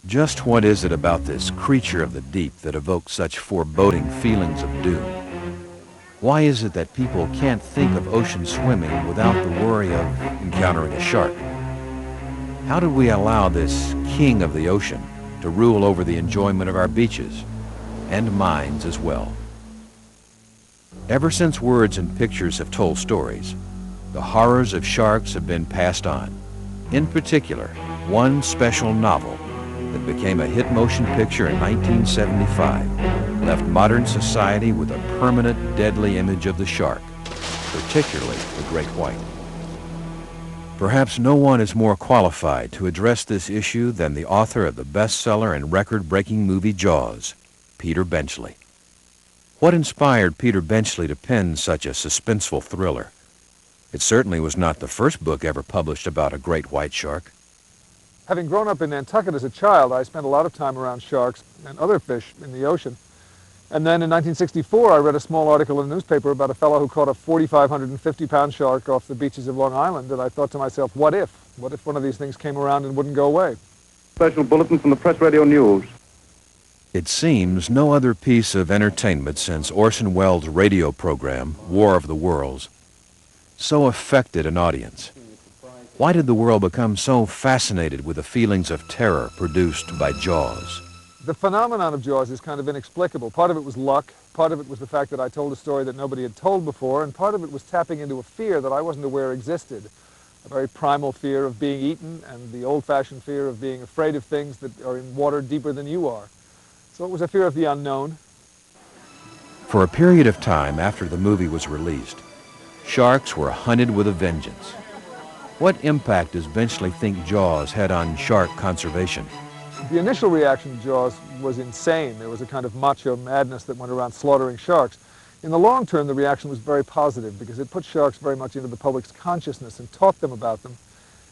Just what is it about this creature of the deep that evokes such foreboding feelings of doom? Why is it that people can't think of ocean swimming without the worry of encountering a shark? How do we allow this king of the ocean to rule over the enjoyment of our beaches and minds as well? Ever since words and pictures have told stories, the horrors of sharks have been passed on. In particular, one special novel that became a hit motion picture in 1975 left modern society with a permanent deadly image of the shark, particularly the great white. Perhaps no one is more qualified to address this issue than the author of the bestseller and record-breaking movie Jaws, Peter Benchley. What inspired Peter Benchley to pen such a suspenseful thriller? It certainly was not the first book ever published about a great white shark. Having grown up in Nantucket as a child, I spent a lot of time around sharks and other fish in the ocean. And then in 1964, I read a small article in a newspaper about a fellow who caught a 4,550-pound shark off the beaches of Long Island, and I thought to myself, what if? What if one of these things came around and wouldn't go away? Special bulletin from the Press Radio News. It seems no other piece of entertainment since Orson Welles' radio program, War of the Worlds, so affected an audience. Why did the world become so fascinated with the feelings of terror produced by Jaws? The phenomenon of Jaws is kind of inexplicable. Part of it was luck, part of it was the fact that I told a story that nobody had told before, and part of it was tapping into a fear that I wasn't aware existed. A very primal fear of being eaten and the old-fashioned fear of being afraid of things that are in water deeper than you are. So it was a fear of the unknown. For a period of time after the movie was released, sharks were hunted with a vengeance. What impact does Benchley think Jaws had on shark conservation? The initial reaction to Jaws was insane. There was a kind of macho madness that went around slaughtering sharks. In the long term, the reaction was very positive because it put sharks very much into the public's consciousness and taught them about them.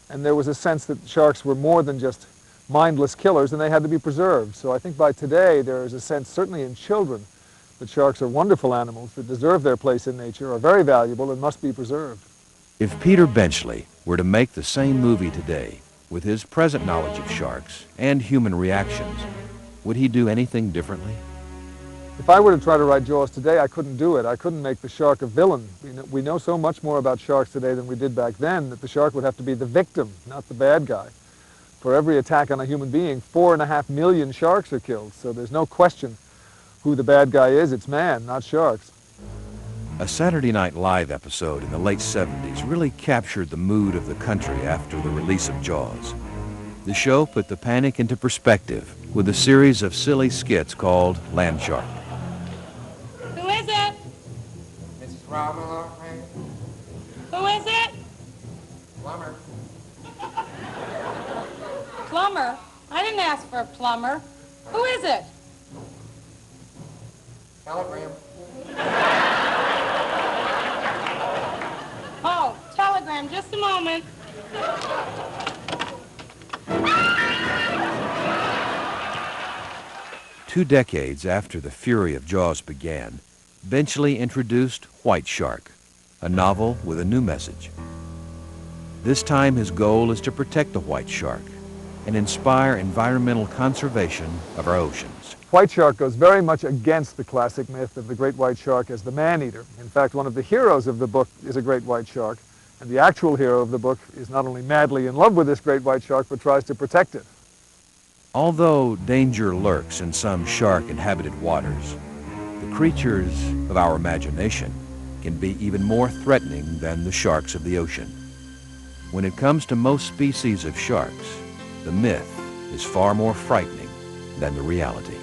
And there was a sense that sharks were more than just mindless killers and they had to be preserved. So I think by today there is a sense, certainly in children, that sharks are wonderful animals that deserve their place in nature, are very valuable, and must be preserved. If Peter Benchley were to make the same movie today, with his present knowledge of sharks and human reactions, would he do anything differently? If I were to try to write Jaws today, I couldn't do it. I couldn't make the shark a villain. We know so much more about sharks today than we did back then that the shark would have to be the victim, not the bad guy. For every attack on a human being, 4.5 million sharks are killed, so there's no question who the bad guy is. It's man, not sharks. A Saturday Night Live episode in the late 70s really captured the mood of the country after the release of Jaws. The show put the panic into perspective with a series of silly skits called Land Shark. Who is it? Mrs. Robin, Who is it? plumber. Plumber? I didn't ask for a plumber. Who is it? Telegram. Oh, telegram, just a moment. 2 decades after the fury of Jaws began, Benchley introduced White Shark, a novel with a new message. This time his goal is to protect the white shark and inspire environmental conservation of our oceans. White shark goes very much against the classic myth of the great white shark as the man-eater. In fact, one of the heroes of the book is a great white shark, and the actual hero of the book is not only madly in love with this great white shark, but tries to protect it. Although danger lurks in some shark-inhabited waters, the creatures of our imagination can be even more threatening than the sharks of the ocean. When it comes to most species of sharks, the myth is far more frightening than the reality.